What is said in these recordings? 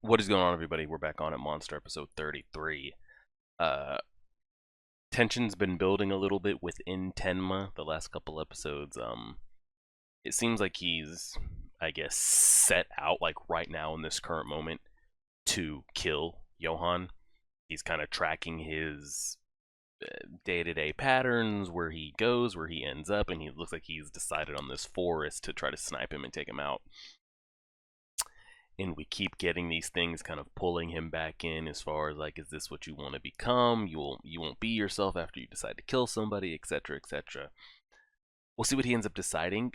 What is going on, everybody? We're back on at Monster episode 33. Uh, Tension's been building a little bit within Tenma the last couple episodes. It seems like he's, I guess, set out like right now in this current moment to kill Johan. He's kind of tracking his day-to-day patterns, where he goes, where he ends up, and he looks like he's decided on this forest to try to snipe him and take him out. And we keep getting these things kind of pulling him back in as far as like, is this what you want to become? You won't be yourself after you decide to kill somebody, etc., etc. We'll see what he ends up deciding.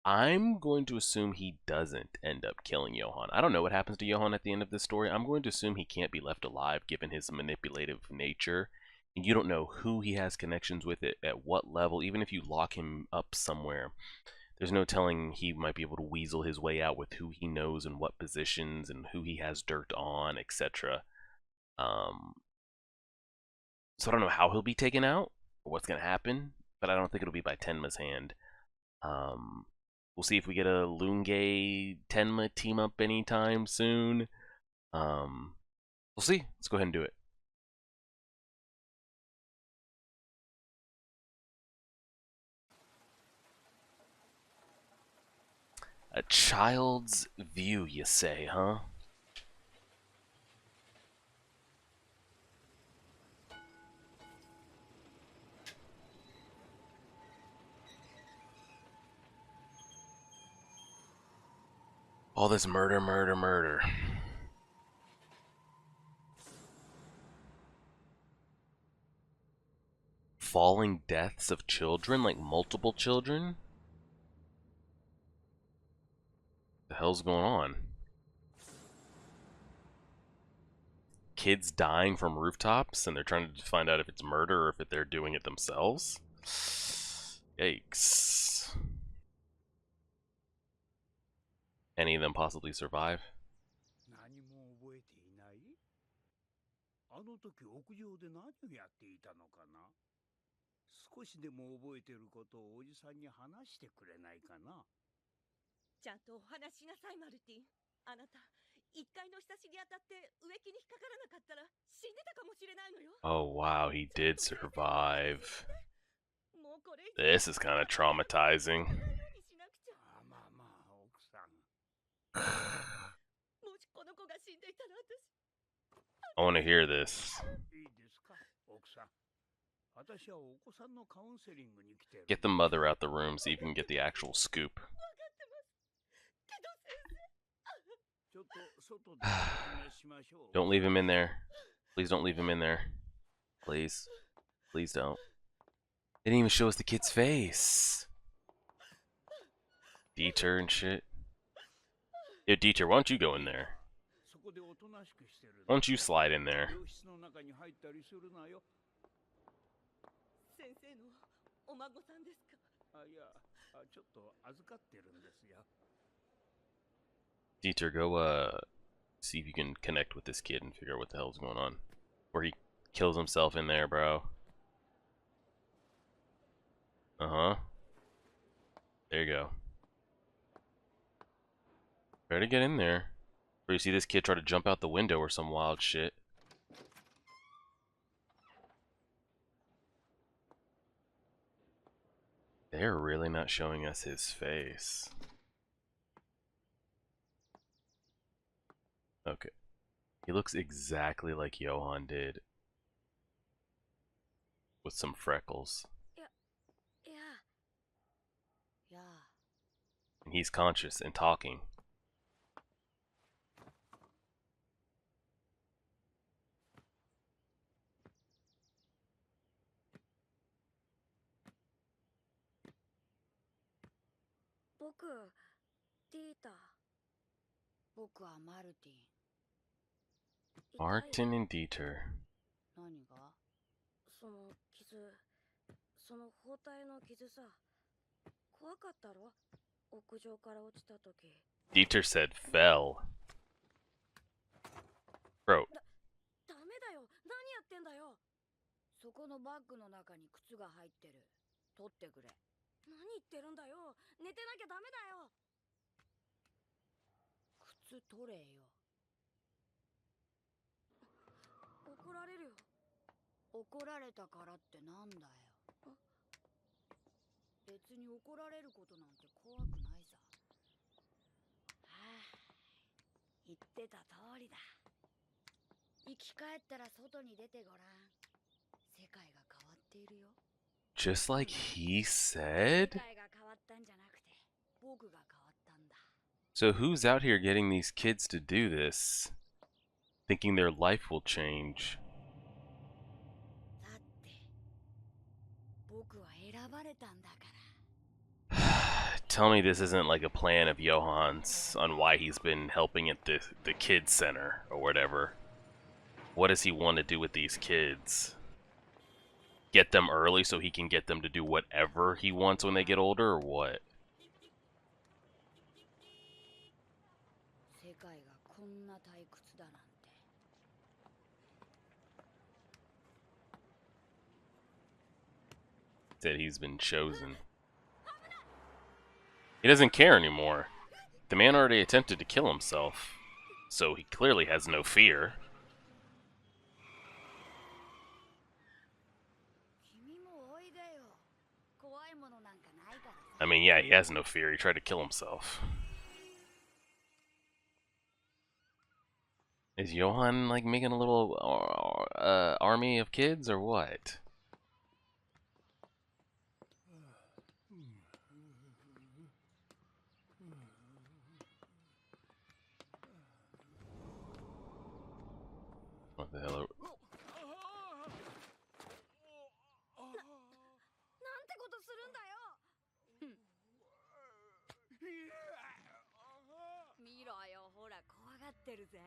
I'm going to assume he doesn't end up killing Johan. I don't know what happens to Johan at the end of this story. I'm going to assume he can't be left alive given his manipulative nature. And you don't know who he has connections with, it at what level. Even if you lock him up somewhere, there's no telling, he might be able to weasel his way out with who he knows and what positions and who he has dirt on, etc. Um, so I don't know how he'll be taken out or what's going to happen, but I don't think it'll be by Tenma's hand. Um, we'll see if we get a Lunge Tenma team up anytime soon. Um, we'll see. Let's go ahead and do it. A child's view, you say, huh? All this murder, murder, murder. Falling deaths of children, like multiple children? The hell's going on? Kids dying from rooftops, and they're trying to find out if it's murder or if they're doing it themselves? Yikes. Any of them possibly survive? 何も覚えていない。あの時屋上で何をやっていたのかな。少しでも覚えていることをおじさんに話してくれないかな。ちゃんとお話しなさい、マルティン。あなた、一階のひさしに当たって植木に引っかからなかったら死んでたかもしれないのよ。Oh wow, he did survive. もうこれ以上 This is kind of traumatizing. しなくちゃ。まあまあ、奥さん。もしこの子が死んでいたらI want to hear this. いいですか、奥さん。私はお子さんのカウンセリングに来てる。Get the mother out the room so you can get the actual scoop. ちょっと外でお話しましょう。Don't leave him in there. Please don't leave him in there. Please. Please don't. They didn't even show us the kid's face. Dieter and shit. Yo, Dieter, why don't you go in there? そこでおとなしくしてる。 Why don't you slide in there? 病室の中に入ったりするなよ。先生のお孫さんですか。あ、いや、ちょっと預かってるんですよ。 Dieter, go see if you can connect with this kid and figure out what the hell's going on. Where he kills himself in there, bro. Uh-huh. There you go. Try to get in there. Or you see this kid try to jump out the window or some wild shit. They're really not showing us his face. Okay. He looks exactly like Johan did. With some freckles. Yeah. And he's conscious and talking. Martin and Dieter. 何が？その傷、その包帯の傷さ、怖かったろ？屋上から落ちた時。Dieter said fell. Bro. ダメだよ。何やってんだよ。そこのバッグの中に靴が入ってる。取ってくれ。何言ってるんだよ。寝てなきゃダメだよ。靴取れよ。怒られるよ。怒られたからってなんだよ。別に怒られることなんて怖くないさ。はあ、言ってた通りだ。生き返ったら外に出てごらん。世界が変わっているよ。Just like he 世 said? 界が変わったんじゃなくて、僕が変わったんだ。 So who's out here getting these kids to do this? Thinking their life will change. だって僕は選ばれたんだから。Tell me this isn't like a plan of Johan's on why he's been helping at the kids center or whatever. What does he want to do with these kids? Get them early so he can get them to do whatever he wants when they get older, or what? 世界がこんな退屈だなんて。 That he's been chosen. He doesn't care anymore. The man already attempted to kill himself, so he clearly has no fear. 君もおいでよ。怖いものなんかないからさ。 I mean, yeah, he has no fear. He tried to kill himself. Is Johan like making a little army of kids or what? What the hell? なんてことするんだよ。見ろよ、ほら怖がってるぜ。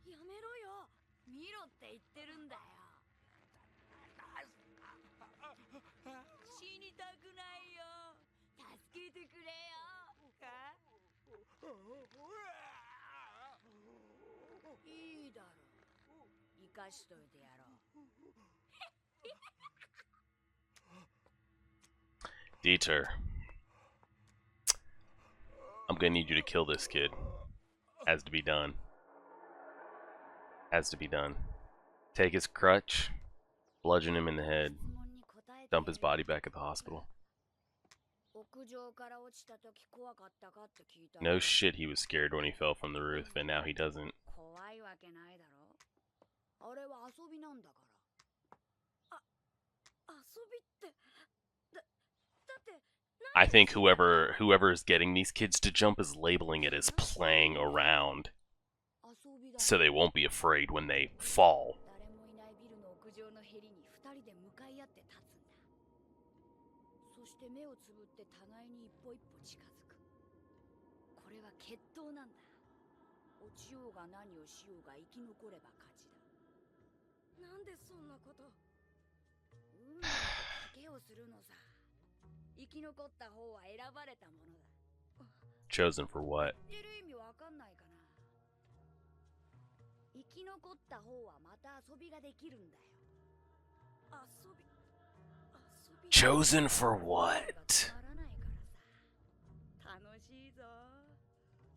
やめろよ。見ろって言ってるんだよ。死にたくないよ。助けてくれよ。いいだろう。生かしといてやろう。 Dieter, I'm gonna need you to kill this kid. Has to be done. Has to be done. Take his crutch, bludgeon him in the head, dump his body back at the hospital. No shit, he was scared when he fell from the roof, and now he doesn't. I think whoever is getting these kids to jump is labeling it as playing around, so they won't be afraid when they fall. そして目をつぶって互いに一歩一歩近づく。これは決闘なんだ。落ちようが何をしようが生き残れば勝ちだ。なんでそんなこと。運命と賭けをするのさ。生き残った方は選ばれたものだ。Chosen for what? 言ってる意味わかんないかな。生き残った方はまた遊びができるんだよ。遊び。 Chosen for what? 楽しいぞ。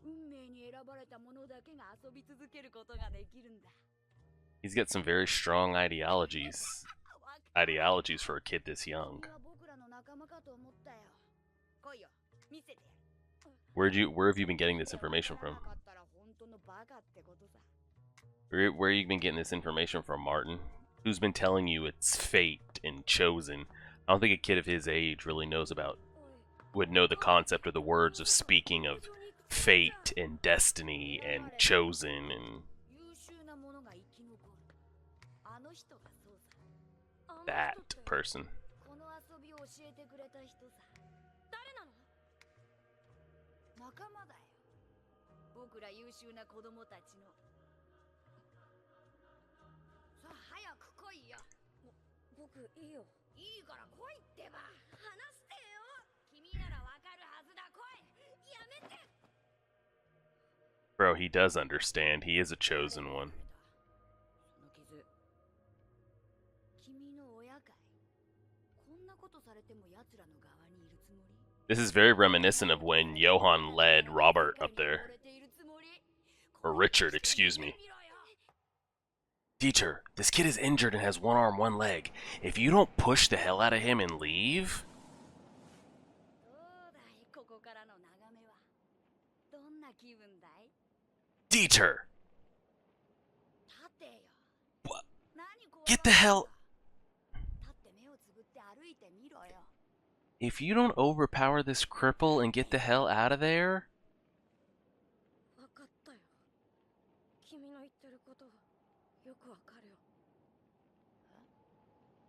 運命に選ばれたものだけが遊び続けることができるんだ。 He's got some very strong ideologies. Ideologies for a kid this young. Where have you been getting this information from? Where have you been getting this information from, Martin? Who's been telling you it's fate and chosen? I don't think a kid of his age really would know the concept or the words of speaking of fate and destiny and chosen and that person. 仲間だよ。僕ら優秀な子供たちの。さあ早く来いよ。僕いいよ。いいから来いってば。話してよ。君ならわかるはずだ。来い。やめて。 Bro, he does understand. He is a chosen one. その傷。君の親かい。こんなことされても奴らの側にいるつもり。 This is very reminiscent of when Johan led Robert up there. Or Richard, excuse me. Teacher, this kid is injured and has one arm, one leg. If you don't push the hell out of him and leave... どうだいここからの眺めは。どんな気分だい？ Teacher! 立てよ。 What? 何怖が Get って the んだ。 hell... 立って目をつぶって歩いてみろよ。 If you don't overpower this cripple and get the hell out of there... わかったよ。君の言ってることよくわかるよ。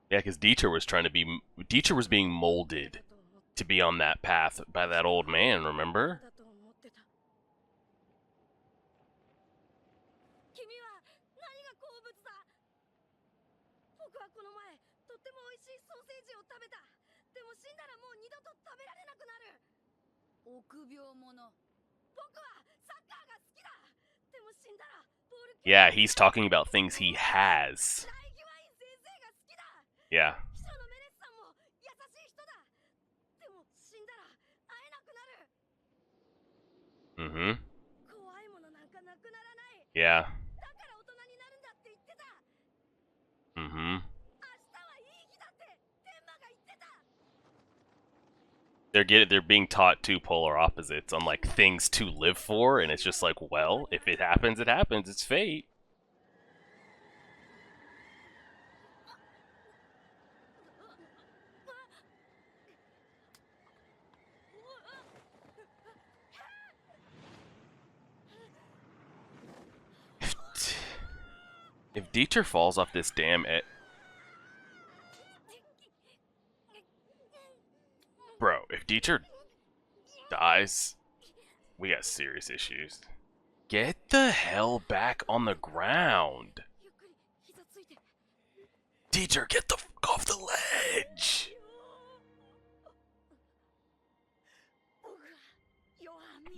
Yeah, because Dieter was trying to be... Dieter was being molded to be on that path by that old man, remember? だと思ってた。君は何が好物だ？僕はこの前とっても美味しいソーセージを食べた。でも死んだらもう二度と食べられなくなる。臆病者。僕はサッカーが好きだ。でも死んだらボール Yeah, he's talking about things he has. ライギワイン先生が好きだ。 Yeah. 秘書のメレスさんも優しい人だ。でも死んだら会えなくなる。 Mm-hmm. 怖いものなんかなくならない。 Yeah. だから大人になるんだって言ってた。 Mm-hmm. 明日はいい日だって天馬が言ってた。 They're being taught two polar opposites on like things to live for, and it's just like, well, if it happens, it happens. It's fate. If Dieter falls off this damn bro, if Dieter dies, we got serious issues. Get the hell back on the ground. ゆっくり膝ついて。 Dieter, get the fuck off the ledge. 僕はヨハンに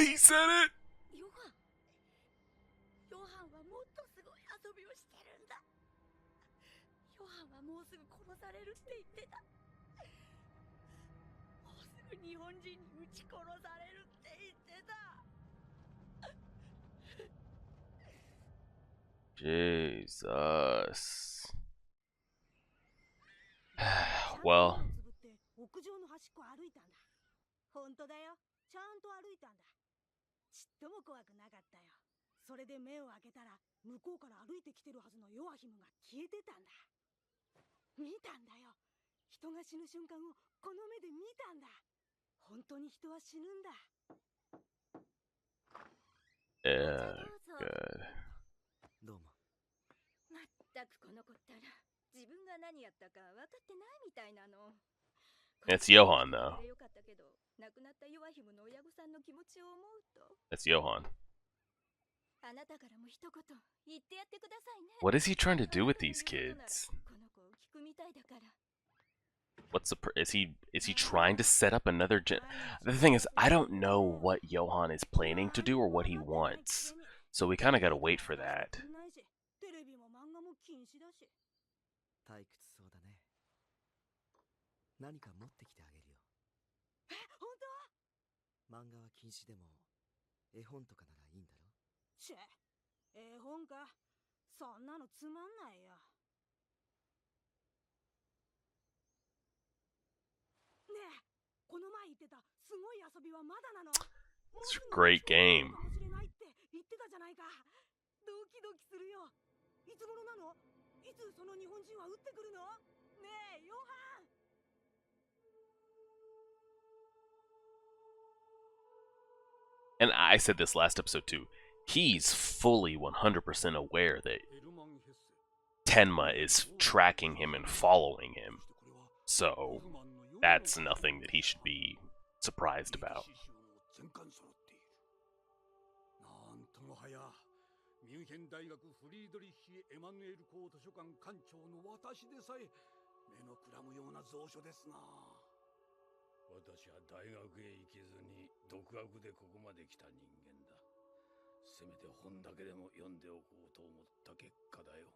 He said it. ヨハン。ヨハンはもっとすごい遊びをしてるんだ。ヨハンはもうすぐ殺されるって言ってた。もうすぐ日本人に撃ち殺されるって言ってた。 Jesus. Well, つぶって屋上の端っこ歩いたんだ。本当だよ。ちゃんと歩いたんだ。ちっとも怖くなかったよ。それで目を開けたら向こうから歩いてきてるはずのヨアヒムが消えてたんだ。見たんだよ。人が死ぬ瞬間をこの目で見たんだ。本当に人は死ぬんだ。 yeah, good. どうも。まったくこの子ったら自分が何やったか分かってないみたいなの。 It's Johan, though. よかったけど、亡くなったヨアヒムの親御さんの気持ちを思うと。 That's Johan. あなたからも一言言ってやってくださいね。 What is he trying to do with these kids? この子を聞くみたいだから。 What's the is he trying to set up another The thing is, I don't know what Johan is planning to do or what he wants. So we kind of got to wait for that. テレビも漫画も禁止だし。退屈そうだね。何か持ってきてあげるよ。え、本当？漫画は禁止でも、絵本とかならいいんだろ？チェ、絵本か。そんなのつまんないよ。ねえ、この前言ってたすごい遊びはまだなの？ It's a great game. かもしれないって言ってたじゃないか。ドキドキするよ。いつ頃なの？いつその日本人は撃ってくるの？ねえ、ヨハン。 And I said this last episode too. He's fully 100% aware that Tenma is tracking him and following him. So that's nothing that he should be surprised about. なんともはやミュンヘン大学フリードリッヒ・エマヌエル校図書館館長の私でさえ目のくらむような蔵書ですな。私は大学へ行けずに独学でここまで来た人間だ。せめて本だけでも読んでおこうと思った結果だよ。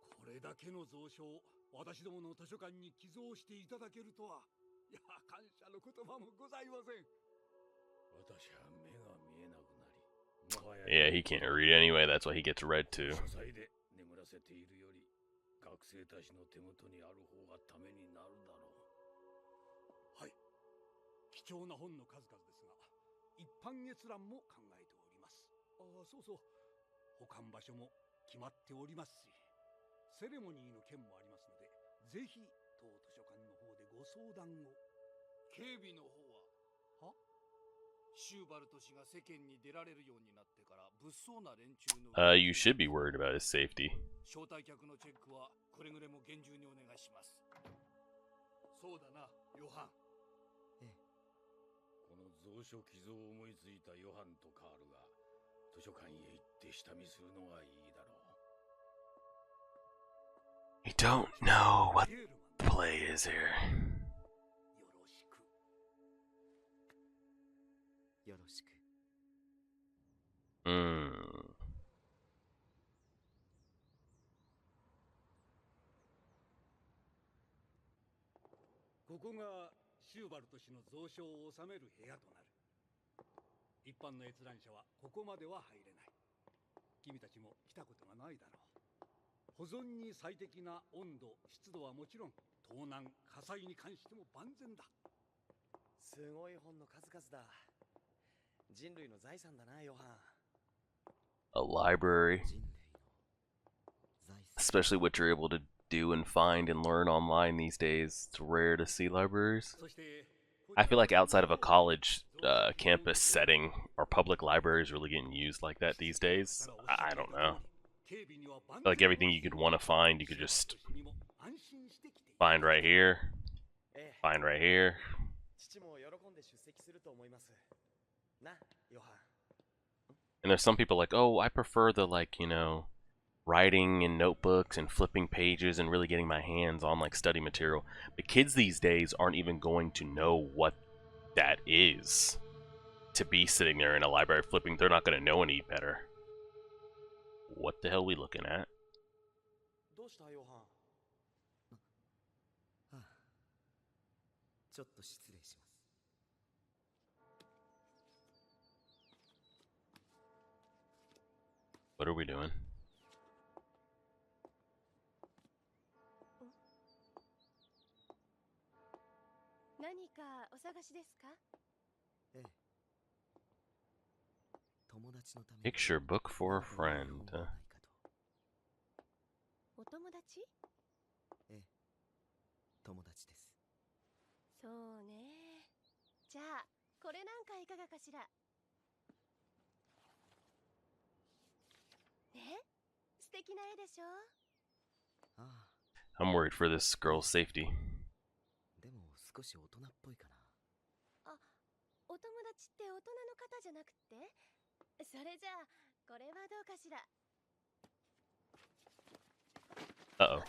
これだけの蔵書を私どもの図書館に寄贈していただけるとは、いや感謝の言葉もございません。私は目が見えなくなり、もはや Yeah, he can't read anyway. That's why he gets read to. 書斎で眠せているより学生たちの手元にある方がためになるだろう。はい、貴重な本の数々ですが、一般閲覧も考えております。ああ、そうそう、保管場所も決まっておりますし、セレモニーの件もありますので、ぜひ当図書館の方でご相談を。警備の方はシューバルト氏が世間に出られるようになってから物騒な連中の You should be worried about his safety. 招待客のチェックはくれぐれも厳重にお願いします。そうだな、ヨハン。この蔵書寄贈を思いついたヨハンとカールが図書館へ行って下見するのがいいだろう。 You don't know what play is here. よろしく。よろしく。ここがシューバルト氏の蔵書を収める部屋となる。一般の閲覧者はここまでは入れない。君たちも来たことがないだろう。保存に最適な温度、湿度はもちろん、盗難、火災に関しても万全だ。すごい本の数々だ。人類の財産だな、ヨハン。 A library, 人類の財産。 especially what you're able to do and find and learn online these days. It's rare to see libraries. そして I feel like outside of a college campus setting, are public libraries really getting used like that these days? I don't know. I feel like everything you could want to find, you could just find right here, ええ、 find right here. 父も喜んで出席すると思います。な、ヨハン。 And there's some people like, oh, I prefer the, like, you know, writing in notebooks and flipping pages and really getting my hands on like study material. But kids these days aren't even going to know what that is to be sitting there in a library flipping. They're not going to know any better. What the hell are we looking at? どうしたヨハン。ああ、ちょっと失礼します。 What are we doing? 何かお探しですか？ええ。友達のために Picture book for a 何かいい friend. 本はないかと。お友達？ええ、友達です。そうね。じゃあこれなんかいかがかしら。ね、素敵な絵でしょ。ああ、 I'm worried for this girl's safety. でも少し大人っぽいかな。あ、お友達って大人の方じゃなくて？それじゃあこれはどうかしら。 Uh-oh. い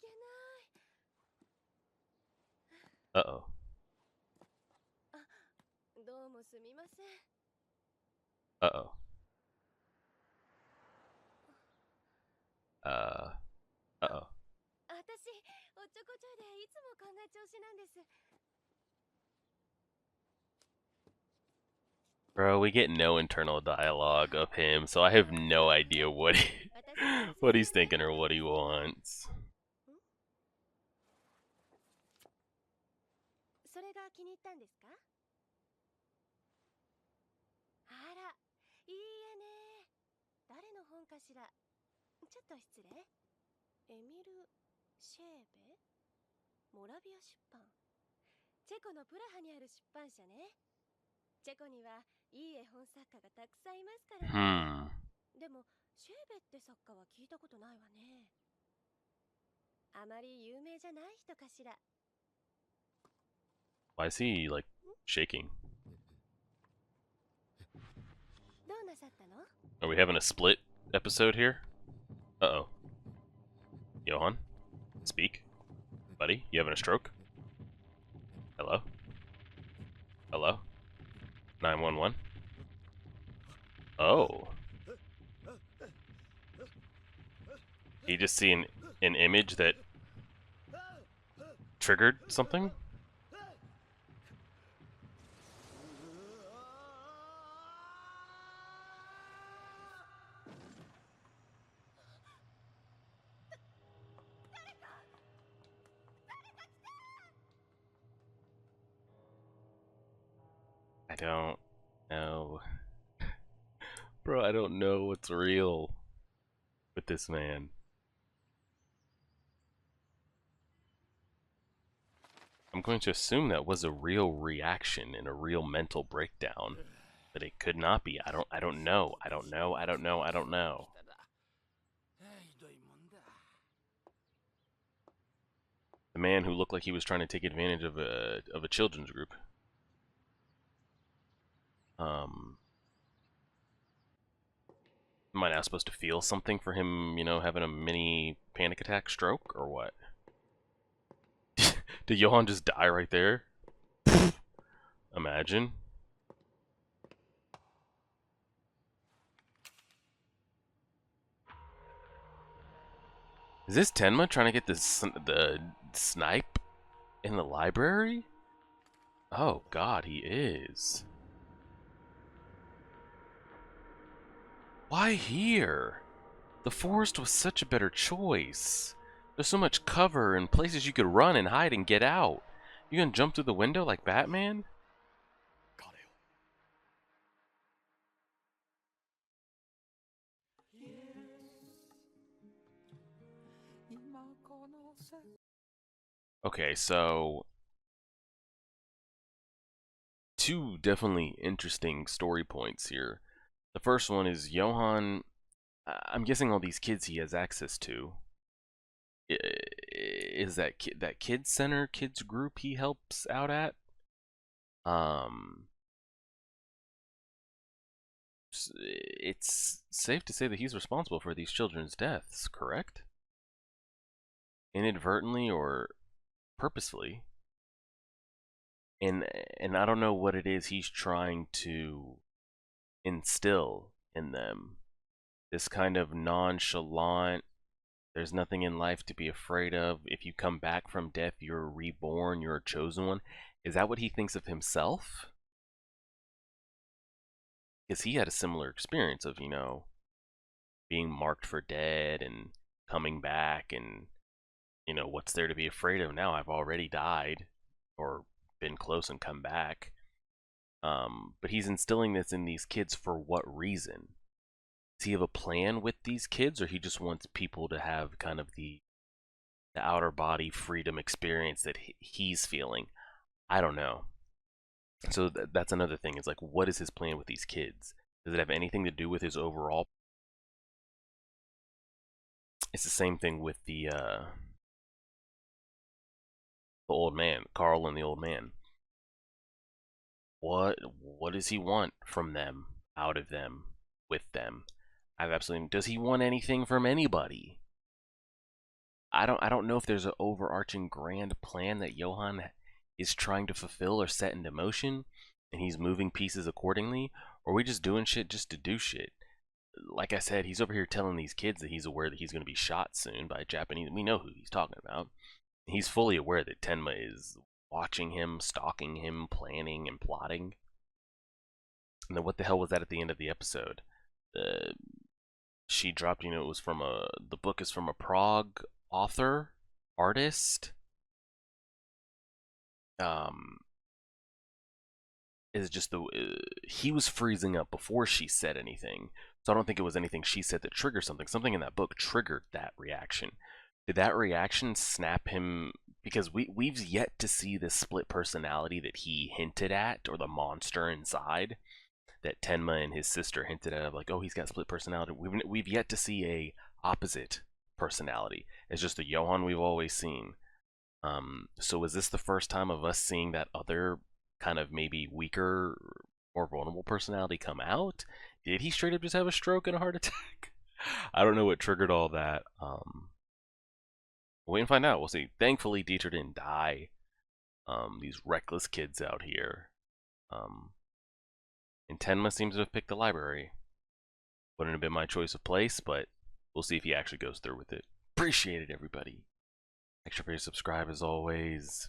けない。 Uh-oh. どうもすみません。 Uh-oh. Uh-oh. 私おっちょこちょいでいつもこんな調子なんです。 Bro, we get no internal dialogue of him, so I have no idea what what he's thinking or what he wants. それが気に入ったんですか？あら、いいえね。誰の本かしら。ちょっと失礼。エミル・シェーベ？モラビア出版。チェコのプラハにある出版社ね。チェコにはいい絵本作家がたくさんいますからね。でも、シェーベって作家は聞いたことないわね。あまり有名じゃない人かしら。 Why is he, like, shaking? どうなさったの？ Are we having a split episode here? Uh-oh. Johan? Speak? Buddy? You having a stroke? Hello? Hello? 911? Oh. He just seen an image that triggered something? I don't know. Bro, I don't know what's real with this man. I'm going to assume that was a real reaction and a real mental breakdown. But it could not be. I don't know. I don't know. I don't know. I don't know. The man who looked like he was trying to take advantage of a children's group. Am I now supposed to feel something for him, you know, having a mini panic attack stroke or what? Did Johan just die right there? Imagine. Is this Tenma trying to get the snipe in the library? Oh god, he is. Why here? The forest was such a better choice. There's so much cover and places you could run and hide and get out. You gonna jump through the window like Batman? Okay, so two definitely interesting story points here. The first one is Johan. I'm guessing all these kids he has access to. Is that kids center, kids group he helps out at? It's safe to say that he's responsible for these children's deaths, correct? Inadvertently or purposefully. And I don't know what it is he's trying to instill in them. This kind of nonchalant, there's nothing in life to be afraid of. If you come back from death, you're reborn, you're a chosen one. Is that what he thinks of himself? Because he had a similar experience of, you know, being marked for dead and coming back and, you know, what's there to be afraid of now? I've already died or been close and come back. But he's instilling this in these kids for what reason? Does he have a plan with these kids, or he just wants people to have kind of the outer body freedom experience that he's feeling? I don't know. So that's another thing, is like, what is his plan with these kids? Does it have anything to do with his overall? It's the same thing with the old man, Carl and the old man. What does he want from them, out of them, with them? I've absolutely. Does he want anything from anybody? I don't know if there's an overarching grand plan that Johan is trying to fulfill or set into motion, and he's moving pieces accordingly, or are we just doing shit just to do shit? Like I said, he's over here telling these kids that he's aware that he's going to be shot soon by a Japanese. We know who he's talking about. He's fully aware that Tenma is watching him, stalking him, planning and plotting. And then what the hell was that at the end of the episode? She dropped, you know, it was from the book is from a Prague author, artist. Is just he was freezing up before she said anything. So I don't think it was anything she said that triggered something. Something in that book triggered that reaction. Did that reaction snap him? Because we've yet to see this split personality that he hinted at, or the monster inside that Tenma and his sister hinted at, of like, oh, he's got split personality. We've yet to see a opposite personality. It's just the Johan we've always seen. So is this the first time of us seeing that other kind of maybe weaker, more vulnerable personality come out? Did he straight up just have a stroke and a heart attack? I don't know what triggered all that. We'll wait and find out. We'll see. Thankfully, Dieter didn't die. These reckless kids out here. And Tenma seems to have picked the library. Wouldn't have been my choice of place, but we'll see if he actually goes through with it. Appreciate it, everybody. Make sure to subscribe as always.